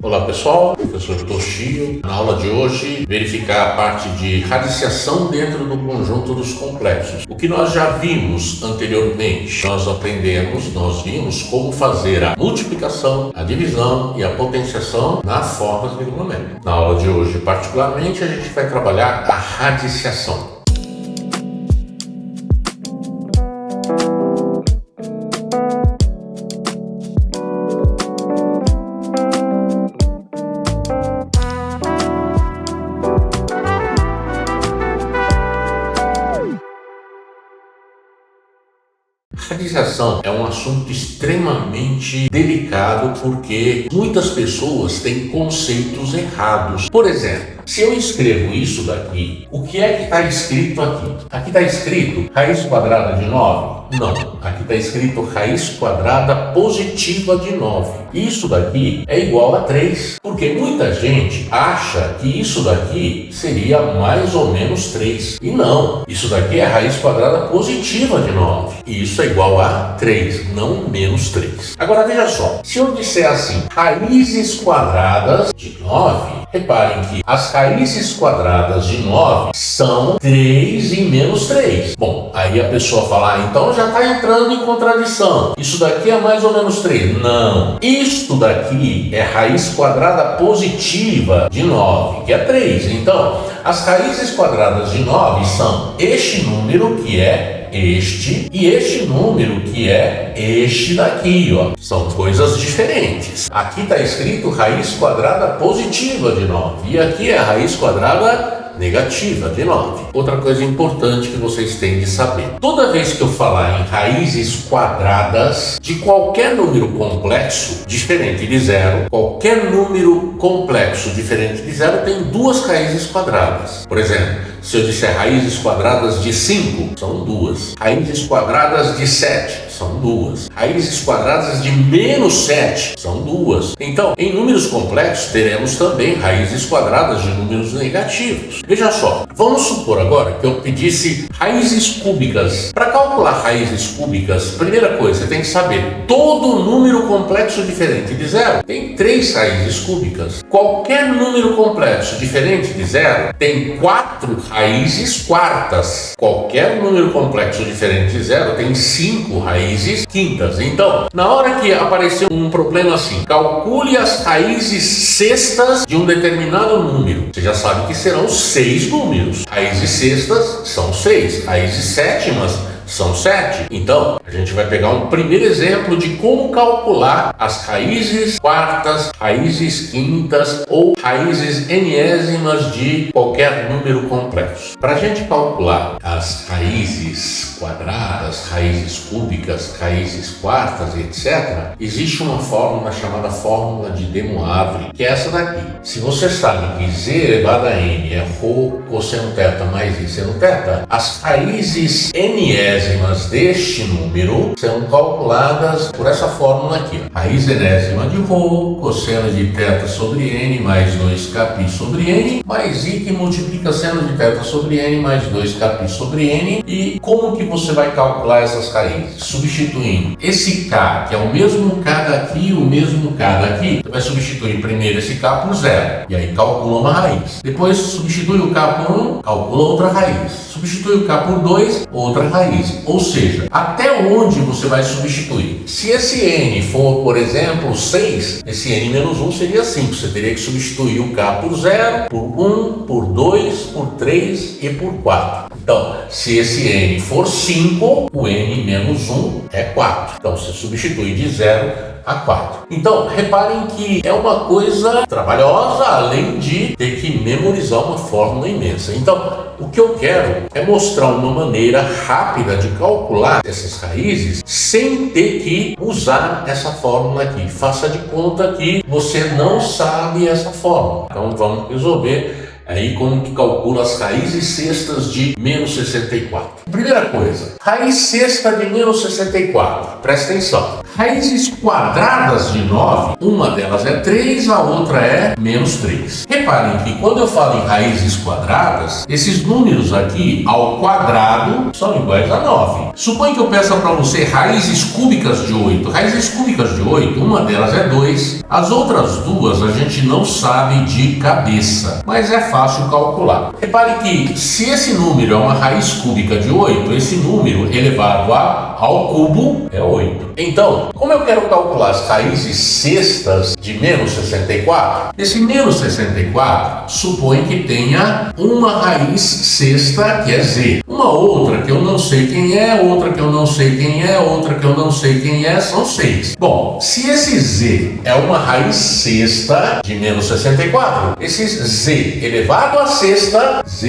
Olá pessoal, professor Toshio. Na aula de hoje, verificar a parte de radiciação dentro do conjunto dos complexos. O que nós já vimos anteriormente, nós vimos como fazer a multiplicação, a divisão e a potenciação nas formas de trigonométrica. Na aula de hoje, particularmente, a gente vai trabalhar a radiciação. Radiciação é um assunto extremamente delicado porque muitas pessoas têm conceitos errados. Por exemplo, se eu escrevo isso daqui, o que é que está escrito aqui? Aqui está escrito raiz quadrada de 9? Não, aqui está escrito raiz quadrada positiva de 9. Isso daqui é igual a 3, porque muita gente acha que isso daqui seria mais ou menos 3. E não, isso daqui é raiz quadrada positiva de 9. E isso é igual a 3, não menos 3. Agora veja só, se eu disser assim, raízes quadradas de 9, reparem que as raízes quadradas de 9 são 3 e menos 3. Bom, aí a pessoa fala, então já está entrando em contradição. Isso daqui é mais ou menos 3. Não. Isto daqui é raiz quadrada positiva de 9, que é 3. Então, as raízes quadradas de 9 são este número, que é este, e este número, que é este daqui, ó. São coisas diferentes. Aqui está escrito raiz quadrada positiva de 9, e aqui é a raiz quadrada negativa de 9. Outra coisa importante que vocês têm de saber: toda vez que eu falar em raízes quadradas de qualquer número complexo diferente de zero, qualquer número complexo diferente de zero tem duas raízes quadradas. Por exemplo, se eu disser raízes quadradas de 5, são duas. Raízes quadradas de 7, são duas. Raízes quadradas de menos 7, são duas. Então, em números complexos, teremos também raízes quadradas de números negativos. Veja só, vamos supor agora que eu pedisse raízes cúbicas. Para calcular raízes cúbicas, primeira coisa, você tem que saber, todo número complexo diferente de zero tem 3 raízes cúbicas. Qualquer número complexo diferente de zero tem 4 raízes quartas. Qualquer número complexo diferente de zero tem 5 raízes quintas. Então, na hora que aparecer um problema assim, calcule as raízes sextas de um determinado número. Você já sabe que serão 6 números. Raízes sextas são 6, raízes sétimas são 7. Então, a gente vai pegar um primeiro exemplo de como calcular as raízes quartas, raízes quintas ou raízes enésimas de qualquer número complexo. Para a gente calcular as raízes quadradas, raízes cúbicas, raízes quartas, etc., existe uma fórmula chamada fórmula de De Moivre, que é essa daqui. Se você sabe que z elevado a n é ρ cosseno θ mais i seno θ, as raízes enésimas deste número são calculadas por essa fórmula aqui. Raiz enésima de ρ, cosseno de θ sobre n mais 2kπ sobre n, mais i que multiplica seno de θ sobre n mais 2kπ sobre n. E como que você vai calcular essas raízes? Substituindo esse k, que é o mesmo k daqui e o mesmo k daqui, você vai substituir primeiro esse k por zero, e aí calcula uma raiz. Depois substitui o k por 1, calcula outra raiz. Substitui o k por 2, outra raiz. Ou seja, até onde você vai substituir? Se esse n for, por exemplo, 6, esse n menos 1 seria 5. Você teria que substituir o k por 0, por 1, por 2, por 3 e por 4. Então, se esse n for 5, o n menos 1 é 4. Então, você substitui de 0 a 4. Então, reparem que é uma coisa trabalhosa, além de ter que memorizar uma fórmula imensa. Então, o que eu quero é mostrar uma maneira rápida de calcular essas raízes sem ter que usar essa fórmula aqui. Faça de conta que você não sabe essa fórmula. Então, vamos resolver aí como que calcula as raízes sextas de menos 64. Primeira coisa, raiz sexta de menos 64. Presta atenção. Raízes quadradas de 9, uma delas é 3, a outra é menos 3. Reparem que quando eu falo em raízes quadradas, esses números aqui ao quadrado são iguais a 9. Suponha que eu peça para você raízes cúbicas de 8. Raízes cúbicas de 8, uma delas é 2, as outras duas a gente não sabe de cabeça, mas é fácil calcular. Repare que se esse número é uma raiz cúbica de 8, esse número elevado ao cubo é 8. Então, como eu quero calcular as raízes sextas de menos 64, esse menos 64 supõe que tenha uma raiz sexta que é z. Uma outra que eu não sei quem é, outra que eu não sei quem é, outra que eu não sei quem é, são 6. Bom, se esse z é uma raiz sexta de menos 64, esse z elevado a sexta,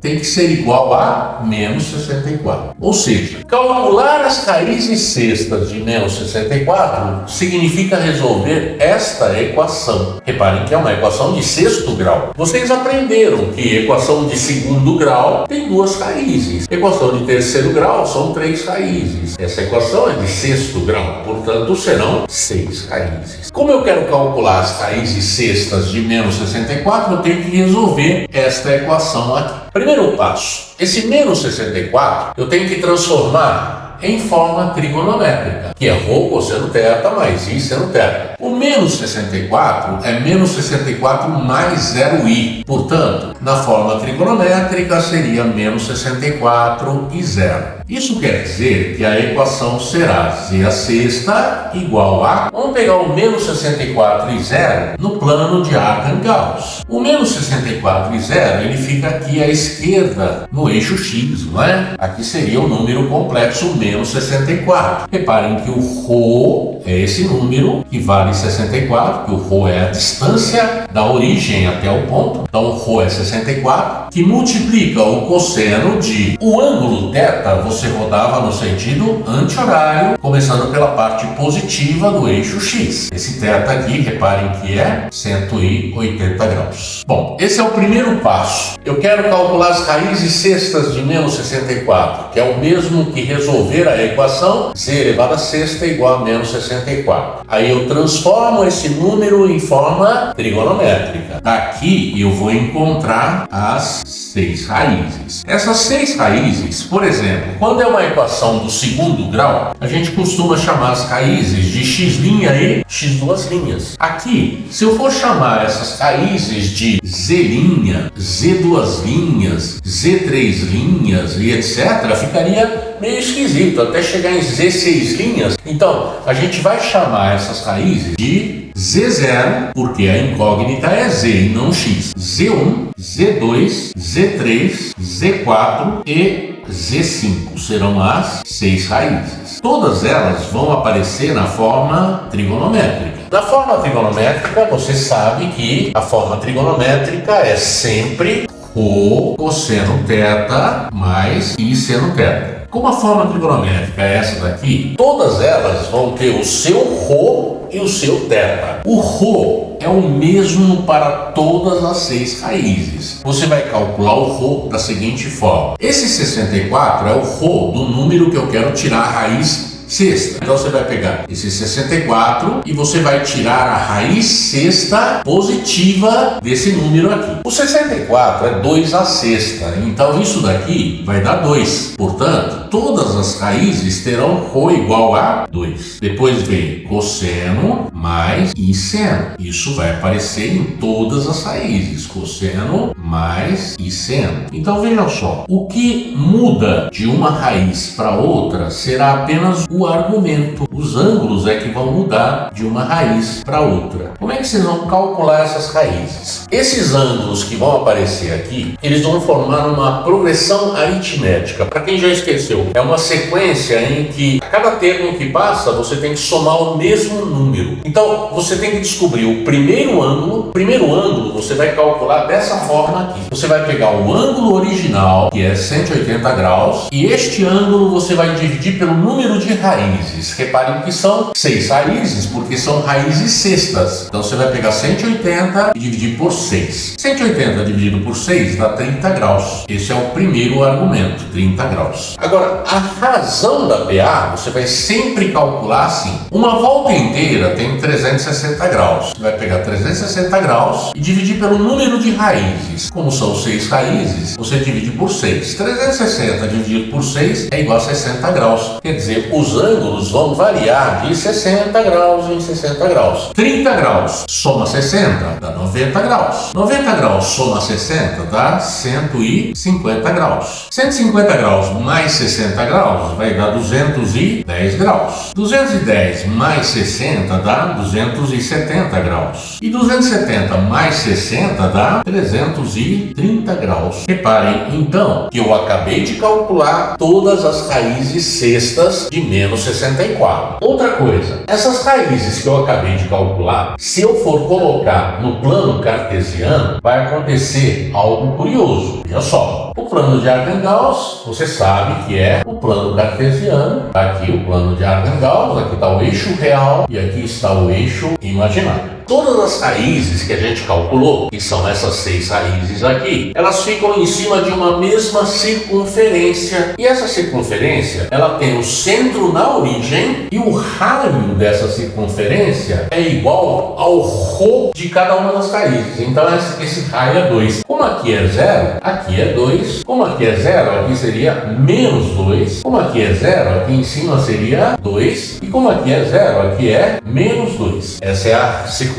tem que ser igual a menos 64. Ou seja, calcular as raízes sextas de menos 64 significa resolver esta equação. Reparem que é uma equação de sexto grau. Vocês aprenderam que equação de segundo grau tem duas raízes. Equação de terceiro grau são 3 raízes. Essa equação é de sexto grau, portanto serão 6 raízes. Como eu quero calcular as raízes sextas de menos 64, eu tenho que resolver esta equação aqui. Primeiro passo, esse menos 64 eu tenho que transformar em forma trigonométrica, que é ρ cosseno θ mais I seno θ. O menos 64 é menos 64 mais 0i. Portanto, na forma trigonométrica seria menos 64 e 0. Isso quer dizer que a equação será z a sexta igual a... Vamos pegar o menos 64 e 0 no plano de Arcangauss. O menos 64 e 0 ele fica aqui à esquerda, no eixo x, não é? Aqui seria o número complexo menos 64. Reparem que o ρ é esse número que vale 64, que o ρ é a distância da origem até o ponto. Então o ρ é 64, que multiplica o cosseno de... O ângulo θ você rodava no sentido anti-horário, começando pela parte positiva do eixo x. Esse θ aqui, reparem que é 180 graus. Bom, esse é o primeiro passo. Eu quero calcular as raízes sextas de menos 64, que é o mesmo que resolver a equação z elevado a sexta igual a menos 64. Aí eu transformo esse número em forma trigonométrica. Daqui eu vou encontrar as 6 raízes. Essas 6 raízes, por exemplo, quando é uma equação do segundo grau, a gente costuma chamar as raízes de x' e x2'. Aqui, se eu for chamar essas raízes de z', z2', z3' e etc., ficaria meio esquisito, até chegar em z6'. Então, a gente vai chamar essas raízes de z0, porque a incógnita é z e não x. z1, z2, z3, z4 e z5 serão as 6 raízes. Todas elas vão aparecer na forma trigonométrica. Na forma trigonométrica, você sabe que a forma trigonométrica é sempre ρ cosseno θ mais I seno θ. Como a forma trigonométrica é essa daqui, todas elas vão ter o seu ρ e o seu θ. O ρ é o mesmo para todas as 6 raízes. Você vai calcular o ρ da seguinte forma. Esse 64 é o ρ do número que eu quero tirar a raiz sexta. Então você vai pegar esse 64 e você vai tirar a raiz sexta positiva desse número aqui. O 64 é 2 a sexta, então isso daqui vai dar 2. Portanto, todas as raízes terão ρ igual a 2. Depois vem cosseno mais I seno. Isso vai aparecer em todas as raízes. Cosseno mais I seno. Então vejam só, o que muda de uma raiz para outra será apenas o argumento. Os ângulos é que vão mudar de uma raiz para outra. Como é que vocês vão calcular essas raízes? Esses ângulos que vão aparecer aqui, eles vão formar uma progressão aritmética. Para quem já esqueceu, é uma sequência em que a cada termo que passa, você tem que somar o mesmo número. Então, você tem que descobrir o primeiro ângulo. O primeiro ângulo você vai calcular dessa forma aqui. Você vai pegar o ângulo original, que é 180 graus, e este ângulo você vai dividir pelo número de raízes. Reparem que são 6 raízes, porque são raízes sextas. Então você vai pegar 180 e dividir por 6. 180 dividido por 6 dá 30 graus. Esse é o primeiro argumento, 30 graus. Agora, Agora, a razão da PA, você vai sempre calcular assim. Uma volta inteira tem 360 graus. Você vai pegar 360 graus e dividir pelo número de raízes. Como são 6 raízes, você divide por 6. 360 dividido por 6 é igual a 60 graus. Quer dizer, os ângulos vão variar de 60 graus em 60 graus. 30 graus soma 60 dá 90 graus. 90 graus soma 60 dá 150 graus. 150 graus mais 60 graus vai dar 210 graus. 210 mais 60 dá 270 graus. E 270 mais 60 dá 330 graus. Reparem, então, que eu acabei de calcular todas as raízes sextas de menos 64. Outra coisa, essas raízes que eu acabei de calcular, se eu for colocar no plano cartesiano, vai acontecer algo curioso. Veja só, o plano de Archan-Gauss, você sabe que é o plano cartesiano. Aqui o plano de Archan-Gauss, aqui está o eixo real e aqui está o eixo imaginário. Todas as raízes que a gente calculou, que são essas 6 raízes aqui, elas ficam em cima de uma mesma circunferência. E essa circunferência, ela tem o centro na origem e o raio dessa circunferência é igual ao ρ de cada uma das raízes. Então esse raio é 2. Como aqui é 0, aqui é 2. Como aqui é 0, aqui seria menos 2. Como aqui é 0, aqui em cima seria 2. E como aqui é 0, aqui é menos 2. Essa é a circunferência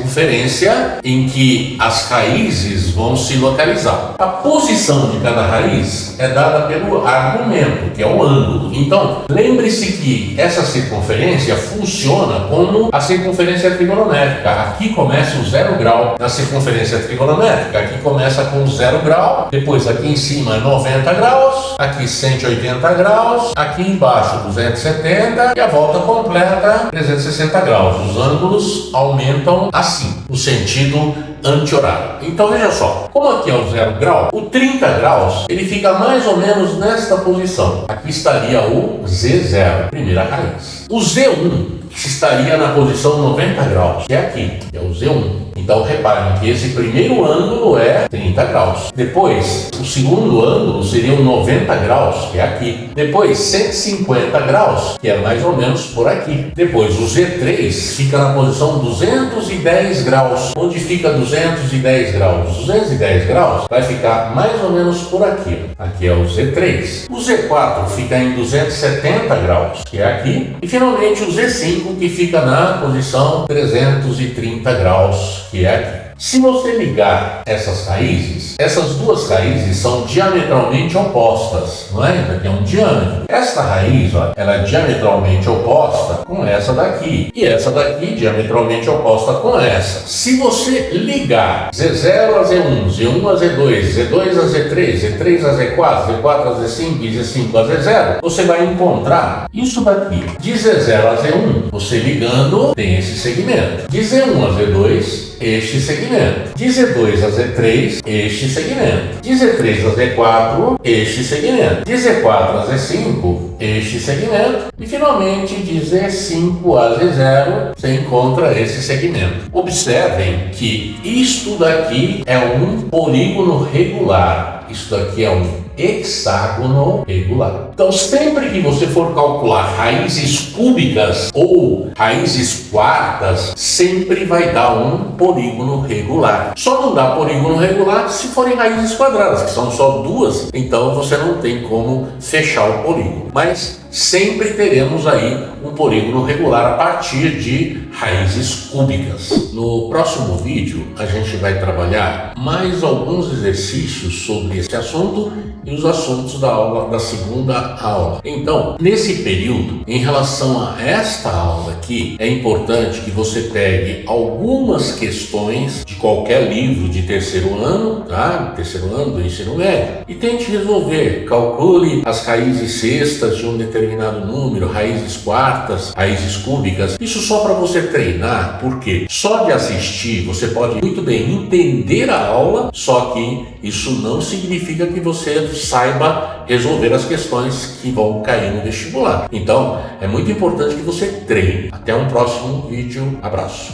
em que as raízes vão se localizar. A posição de cada raiz é dada pelo argumento, que é o ângulo. Então, lembre-se que essa circunferência funciona como a circunferência trigonométrica. Aqui começa o 0 grau na circunferência trigonométrica. Aqui começa com 0 grau, depois aqui em cima 90 graus, aqui 180 graus, aqui embaixo 270 e a volta completa 360 graus. Os ângulos aumentam assim, no sentido anti-horário. Então veja só, como aqui é o 0 grau, o 30 graus ele fica mais ou menos nesta posição. Aqui estaria o Z0, primeira raiz. O Z1 estaria na posição 90 graus, que é aqui, que é o Z1. Então reparem que esse primeiro ângulo é 30 graus. Depois, o segundo ângulo seria o 90 graus, que é aqui. Depois, 150 graus, que é mais ou menos por aqui. Depois, o Z3 fica na posição 210 graus. Onde fica 210 graus? 210 graus vai ficar mais ou menos por aqui. Aqui é o Z3. O Z4 fica em 270 graus, que é aqui. E finalmente o Z5, que fica na posição 330 graus, que é aqui. Se você ligar essas raízes, essas duas raízes são diametralmente opostas, não é? Isso aqui é um diâmetro. Esta raiz, ó, ela é diametralmente oposta com essa daqui. E essa daqui diametralmente oposta com essa. Se você ligar Z0 a Z1, Z1 a Z2, Z2 a Z3, Z3 a Z4, Z4 a Z5 e Z5 a Z0, você vai encontrar isso daqui. De Z0 a Z1, você ligando, tem esse segmento. De Z1 a Z2, este segmento. De Z2 a Z3, este segmento. De Z3 a Z4, este segmento. De Z4 a Z5, este segmento. E finalmente, de Z5 a Z0, você encontra esse segmento. Observem que isto daqui é um polígono regular. Isso daqui é um hexágono regular. Então, sempre que você for calcular raízes cúbicas ou raízes quartas, sempre vai dar um polígono regular. Só não dá polígono regular se forem raízes quadradas, que são só duas, então você não tem como fechar o polígono. Mas sempre teremos aí um polígono regular a partir de raízes cúbicas. No próximo vídeo, a gente vai trabalhar mais alguns exercícios sobre esse assunto e os assuntos da segunda aula. Então, nesse período, em relação a esta aula aqui, é importante que você pegue algumas questões de qualquer livro de terceiro ano, tá? Terceiro ano do ensino médio, e tente resolver. Calcule as raízes sextas de um determinado número, raízes quartas, raízes cúbicas. Isso só para você treinar, porque só de assistir você pode muito bem entender a aula, só que isso não significa que você saiba resolver as questões que vão cair no vestibular. Então, é muito importante que você treine. Até um próximo vídeo. Abraço.